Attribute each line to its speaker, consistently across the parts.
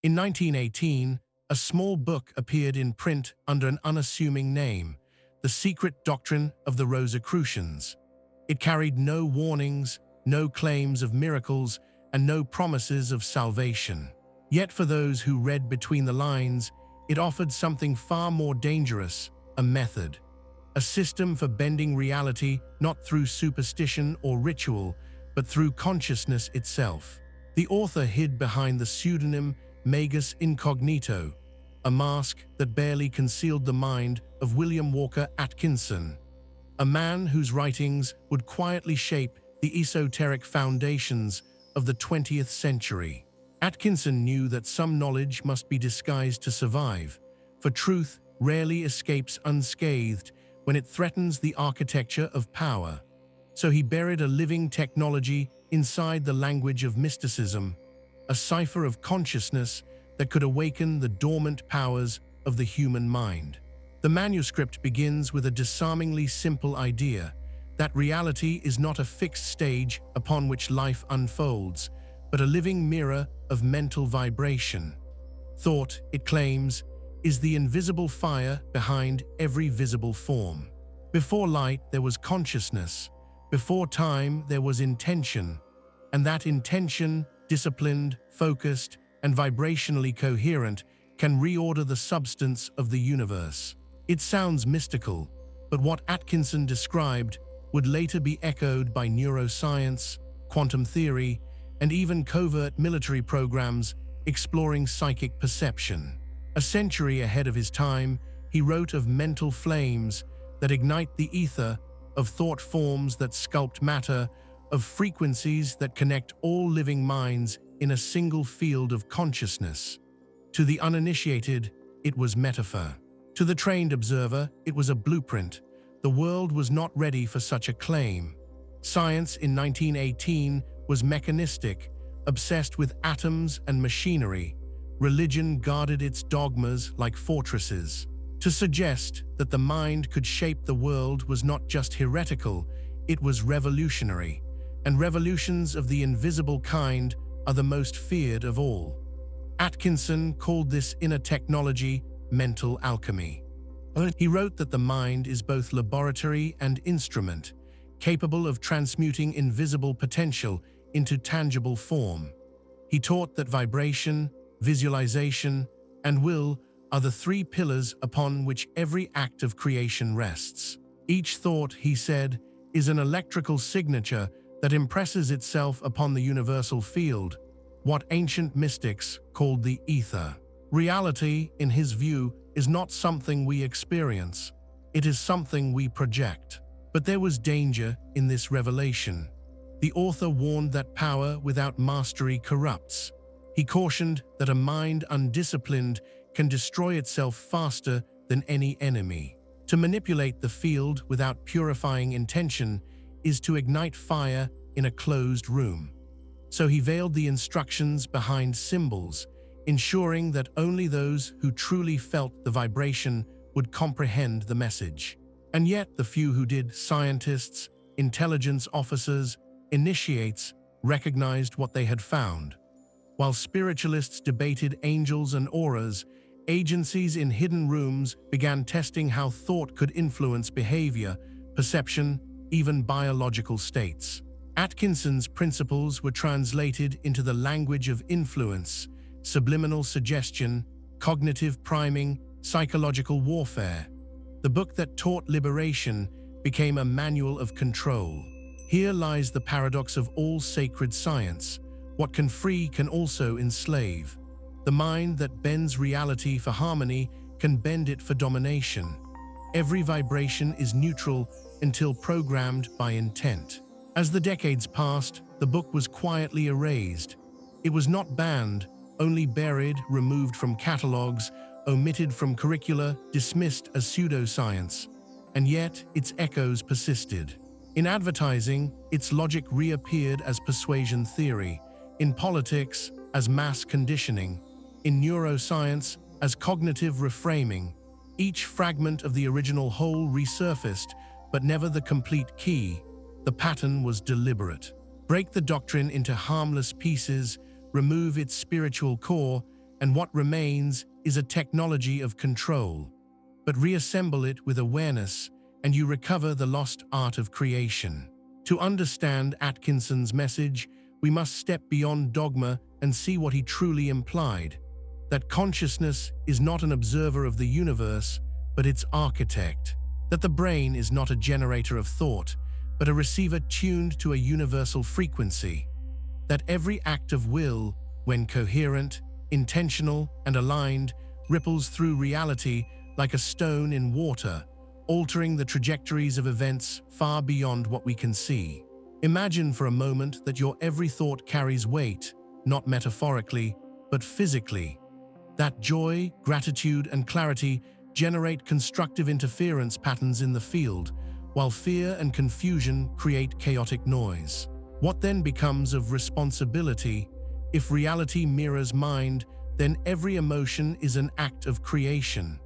Speaker 1: In 1918, a small book appeared in print under an unassuming name, The Secret Doctrine of the Rosicrucians. It carried no warnings, no claims of miracles, and no promises of salvation. Yet for those who read between the lines, it offered something far more dangerous, a method. A system for bending reality not through superstition or ritual, but through consciousness itself. The author hid behind the pseudonym Magus Incognito, a mask that barely concealed the mind of William Walker Atkinson, a man whose writings would quietly shape the esoteric foundations of the 20th century. Atkinson knew that some knowledge must be disguised to survive, for truth rarely escapes unscathed when it threatens the architecture of power. So he buried a living technology inside the language of mysticism, a cipher of consciousness that could awaken the dormant powers of the human mind. The manuscript begins with a disarmingly simple idea that reality is not a fixed stage upon which life unfolds, but a living mirror of mental vibration. Thought, it claims, is the invisible fire behind every visible form. Before light, there was consciousness. Before time, there was intention. And that intention, disciplined, focused, and vibrationally coherent, can reorder the substance of the universe. It sounds mystical, but what Atkinson described would later be echoed by neuroscience, quantum theory, and even covert military programs exploring psychic perception. A century ahead of his time, he wrote of mental flames that ignite the ether, of thought forms that sculpt matter, of frequencies that connect all living minds in a single field of consciousness. To the uninitiated, it was metaphor. To the trained observer, it was a blueprint. The world was not ready for such a claim. Science in 1918 was mechanistic, obsessed with atoms and machinery. Religion guarded its dogmas like fortresses. To suggest that the mind could shape the world was not just heretical, it was revolutionary. And revolutions of the invisible kind are the most feared of all. Atkinson called this inner technology mental alchemy. He wrote that the mind is both laboratory and instrument, capable of transmuting invisible potential into tangible form. He taught that vibration, visualization, and will are the three pillars upon which every act of creation rests. Each thought, he said, is an electrical signature that impresses itself upon the universal field, what ancient mystics called the ether. Reality, in his view, is not something we experience. It is something we project. But there was danger in this revelation. The author warned that power without mastery corrupts. He cautioned that a mind undisciplined can destroy itself faster than any enemy. To manipulate the field without purifying intention is to ignite fire in a closed room. So he veiled the instructions behind symbols, ensuring that only those who truly felt the vibration would comprehend the message. And yet the few who did, scientists, intelligence officers, initiates, recognized what they had found. While spiritualists debated angels and auras, agencies in hidden rooms began testing how thought could influence behavior, perception, even biological states. Atkinson's principles were translated into the language of influence, subliminal suggestion, cognitive priming, psychological warfare. The book that taught liberation became a manual of control. Here lies the paradox of all sacred science. What can free can also enslave. The mind that bends reality for harmony can bend it for domination. Every vibration is neutral until programmed by intent. As the decades passed, the book was quietly erased. It was not banned, only buried, removed from catalogs, omitted from curricula, dismissed as pseudoscience. And yet, its echoes persisted. In advertising, its logic reappeared as persuasion theory. In politics, as mass conditioning. In neuroscience, as cognitive reframing. Each fragment of the original whole resurfaced, but never the complete key. The pattern was deliberate. Break the doctrine into harmless pieces, remove its spiritual core, and what remains is a technology of control. But reassemble it with awareness, and you recover the lost art of creation. To understand Atkinson's message, we must step beyond dogma and see what he truly implied: that consciousness is not an observer of the universe, but its architect; that the brain is not a generator of thought, but a receiver tuned to a universal frequency; that every act of will, when coherent, intentional, and aligned, ripples through reality like a stone in water, altering the trajectories of events far beyond what we can see. Imagine for a moment that your every thought carries weight, not metaphorically, but physically. That joy, gratitude, and clarity generate constructive interference patterns in the field, while fear and confusion create chaotic noise. What then becomes of responsibility? If reality mirrors mind, then every emotion is an act of creation.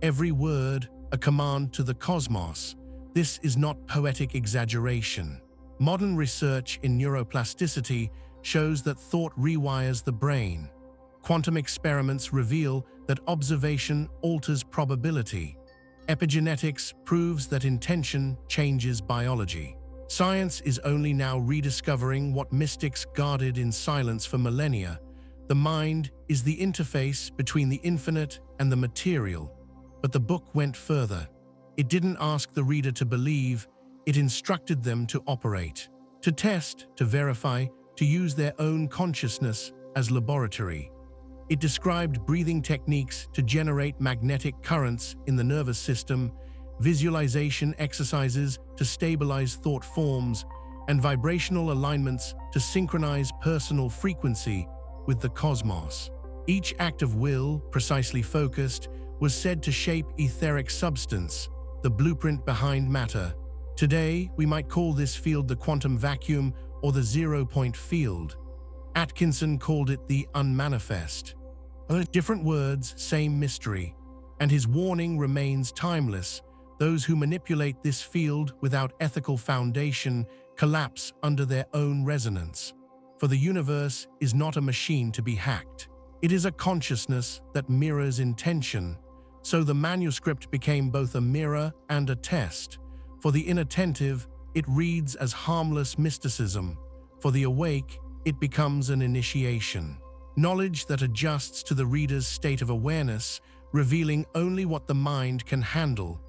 Speaker 1: Every word, a command to the cosmos. This is not poetic exaggeration. Modern research in neuroplasticity shows that thought rewires the brain. Quantum experiments reveal that observation alters probability. Epigenetics proves that intention changes biology. Science is only now rediscovering what mystics guarded in silence for millennia. The mind is the interface between the infinite and the material. But the book went further. It didn't ask the reader to believe, it instructed them to operate, to test, to verify, to use their own consciousness as laboratory. It described breathing techniques to generate magnetic currents in the nervous system, visualization exercises to stabilize thought forms, and vibrational alignments to synchronize personal frequency with the cosmos. Each act of will, precisely focused, was said to shape etheric substance, the blueprint behind matter. Today, we might call this field the quantum vacuum or the zero-point field. Atkinson called it the unmanifest. Different words, same mystery, and his warning remains timeless. Those who manipulate this field without ethical foundation collapse under their own resonance. For the universe is not a machine to be hacked. It is a consciousness that mirrors intention. So the manuscript became both a mirror and a test. For the inattentive, it reads as harmless mysticism. For the awake, it becomes an initiation. Knowledge that adjusts to the reader's state of awareness, revealing only what the mind can handle.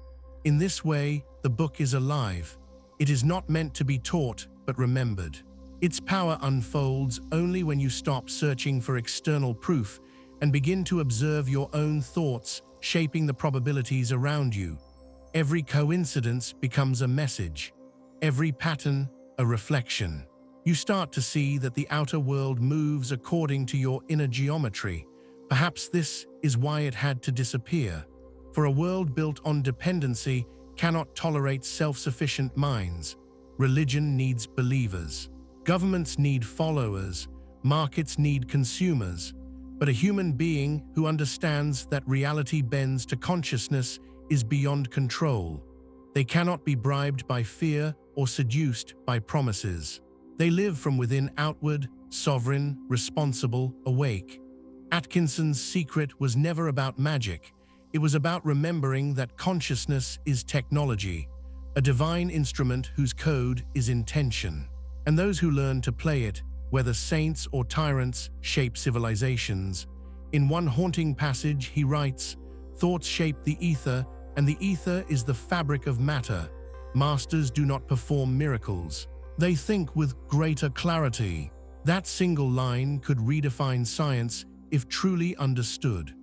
Speaker 1: In this way, the book is alive. It is not meant to be taught, but remembered. Its power unfolds only when you stop searching for external proof and begin to observe your own thoughts, shaping the probabilities around you. Every coincidence becomes a message, every pattern a reflection. You start to see that the outer world moves according to your inner geometry. Perhaps this is why it had to disappear. For a world built on dependency cannot tolerate self-sufficient minds. Religion needs believers. Governments need followers. Markets need consumers. But a human being who understands that reality bends to consciousness is beyond control. They cannot be bribed by fear or seduced by promises. They live from within outward, sovereign, responsible, awake. Atkinson's secret was never about magic. It was about remembering that consciousness is technology, a divine instrument whose code is intention. And those who learn to play it, whether saints or tyrants, shape civilizations. In one haunting passage, he writes, "Thoughts shape the ether, and the ether is the fabric of matter. Masters do not perform miracles. They think with greater clarity." That single line could redefine science if truly understood.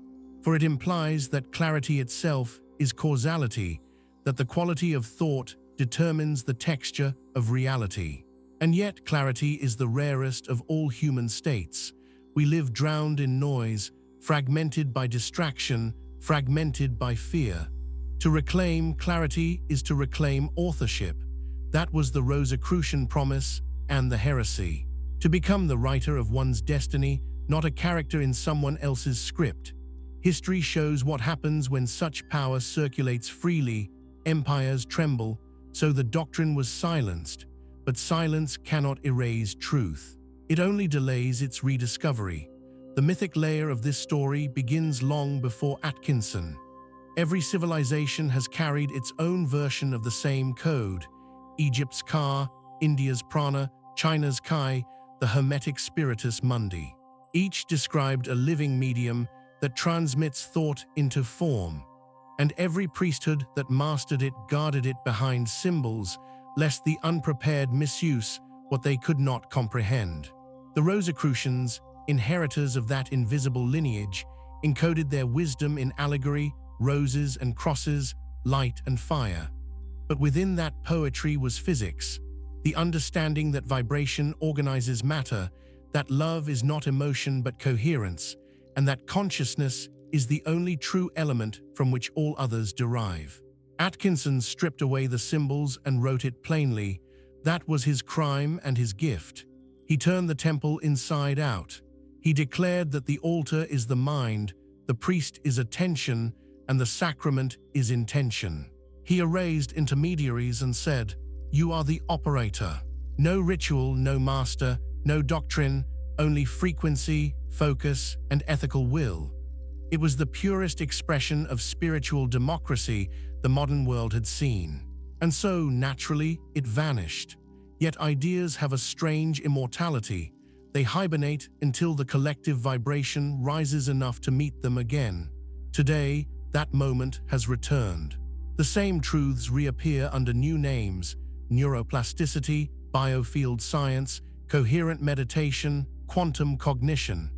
Speaker 1: For it implies that clarity itself is causality, that the quality of thought determines the texture of reality. And yet clarity is the rarest of all human states. We live drowned in noise, fragmented by distraction, fragmented by fear. To reclaim clarity is to reclaim authorship. That was the Rosicrucian promise and the heresy. To become the writer of one's destiny, not a character in someone else's script. History shows what happens when such power circulates freely. Empires tremble, so the doctrine was silenced. But silence cannot erase truth. It only delays its rediscovery. The mythic layer of this story begins long before Atkinson. Every civilization has carried its own version of the same code: Egypt's Ka, India's Prana, China's Kai, the Hermetic Spiritus Mundi. Each described a living medium that transmits thought into form, and every priesthood that mastered it guarded it behind symbols, lest the unprepared misuse what they could not comprehend. The Rosicrucians, inheritors of that invisible lineage, encoded their wisdom in allegory, roses and crosses, light and fire. But within that poetry was physics, the understanding that vibration organizes matter, that love is not emotion but coherence, and that consciousness is the only true element from which all others derive. Atkinson stripped away the symbols and wrote it plainly. That was his crime and his gift. He turned the temple inside out. He declared that the altar is the mind, the priest is attention, and the sacrament is intention. He erased intermediaries and said, "You are the operator." No ritual, no master, no doctrine, only frequency, focus, and ethical will. It was the purest expression of spiritual democracy the modern world had seen. And so, naturally, it vanished. Yet ideas have a strange immortality. They hibernate until the collective vibration rises enough to meet them again. Today, that moment has returned. The same truths reappear under new names: neuroplasticity, biofield science, coherent meditation, quantum cognition.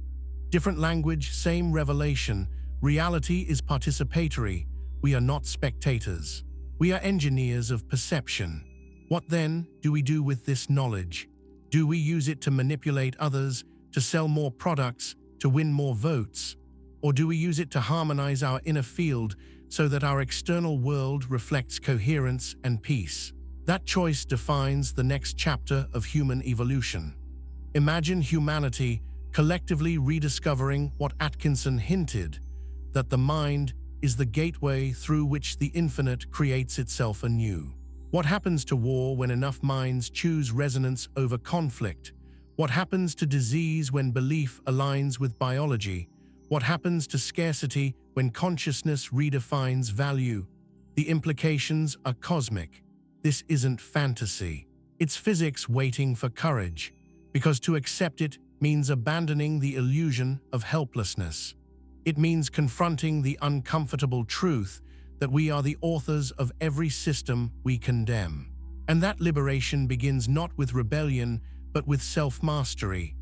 Speaker 1: Different language, same revelation. Reality is participatory. We are not spectators. We are engineers of perception. What then do we do with this knowledge? Do we use it to manipulate others, to sell more products, to win more votes? Or do we use it to harmonize our inner field so that our external world reflects coherence and peace? That choice defines the next chapter of human evolution. Imagine humanity collectively rediscovering what Atkinson hinted, that the mind is the gateway through which the infinite creates itself anew. What happens to war when enough minds choose resonance over conflict? What happens to disease when belief aligns with biology? What happens to scarcity when consciousness redefines value? The implications are cosmic. This isn't fantasy. It's physics waiting for courage, because to accept it means abandoning the illusion of helplessness. It means confronting the uncomfortable truth that we are the authors of every system we condemn. And that liberation begins not with rebellion, but with self-mastery.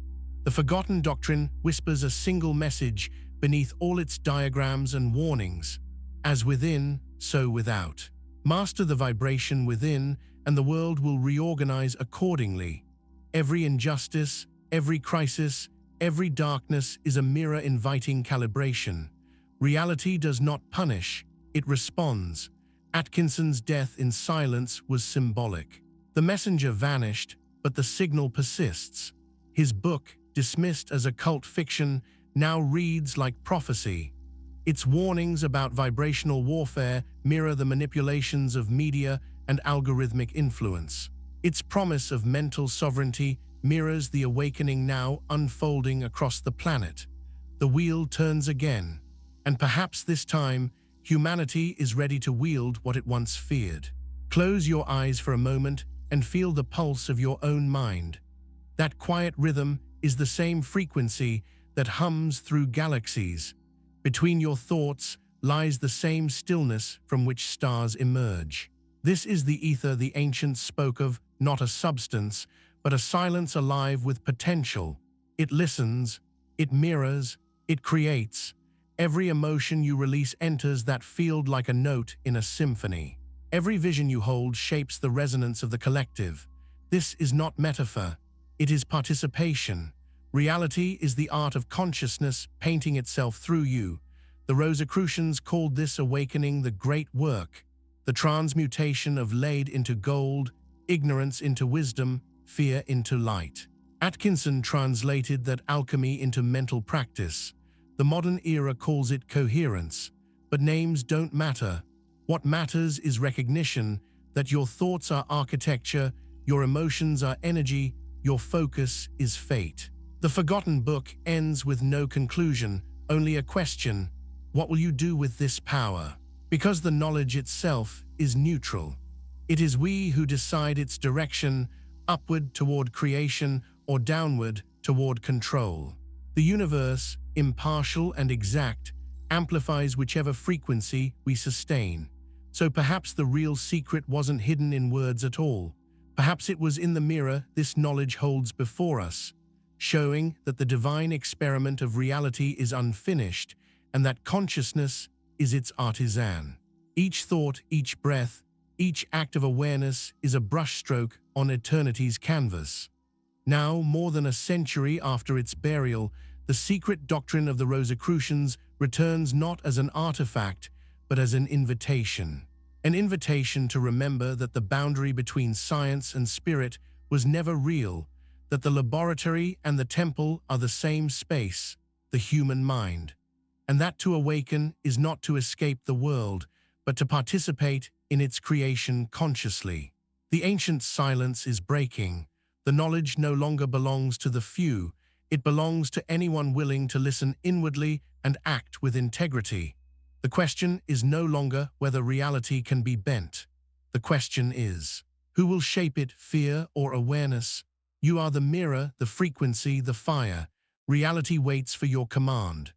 Speaker 1: The forgotten doctrine whispers a single message beneath all its diagrams and warnings: as within, so without. Master the vibration within, and the world will reorganize accordingly. Every injustice, every crisis, every darkness is a mirror inviting calibration. Reality does not punish, it responds. Atkinson's death in silence was symbolic. The messenger vanished, but the signal persists. His book, dismissed as a cult fiction, now reads like prophecy. Its warnings about vibrational warfare mirror the manipulations of media and algorithmic influence. Its promise of mental sovereignty mirrors the awakening now unfolding across the planet. The wheel turns again, and perhaps this time, humanity is ready to wield what it once feared. Close your eyes for a moment and feel the pulse of your own mind. That quiet rhythm is the same frequency that hums through galaxies. Between your thoughts lies the same stillness from which stars emerge. This is the ether the ancients spoke of, not a substance, but a silence alive with potential. It listens, it mirrors, it creates. Every emotion you release enters that field like a note in a symphony. Every vision you hold shapes the resonance of the collective. This is not metaphor, it is participation. Reality is the art of consciousness painting itself through you. The Rosicrucians called this awakening the great work, the transmutation of lead into gold, ignorance into wisdom, fear into light. Atkinson translated that alchemy into mental practice. The modern era calls it coherence, but names don't matter. What matters is recognition that your thoughts are architecture, your emotions are energy, your focus is fate. The forgotten book ends with no conclusion, only a question: what will you do with this power? Because the knowledge itself is neutral. It is we who decide its direction, upward toward creation or downward toward control. The universe, impartial and exact, amplifies whichever frequency we sustain. So perhaps the real secret wasn't hidden in words at all. Perhaps it was in the mirror this knowledge holds before us, showing that the divine experiment of reality is unfinished and that consciousness is its artisan. Each thought, each breath, each act of awareness is a brushstroke on eternity's canvas. Now, more than a century after its burial, the secret doctrine of the Rosicrucians returns not as an artifact, but as an invitation. An invitation to remember that the boundary between science and spirit was never real, that the laboratory and the temple are the same space, the human mind, and that to awaken is not to escape the world, but to participate in its creation consciously. The ancient silence is breaking. The knowledge no longer belongs to the few. It belongs to anyone willing to listen inwardly and act with integrity. The question is no longer whether reality can be bent. The question is, who will shape it, fear or awareness? You are the mirror, the frequency, the fire. Reality waits for your command.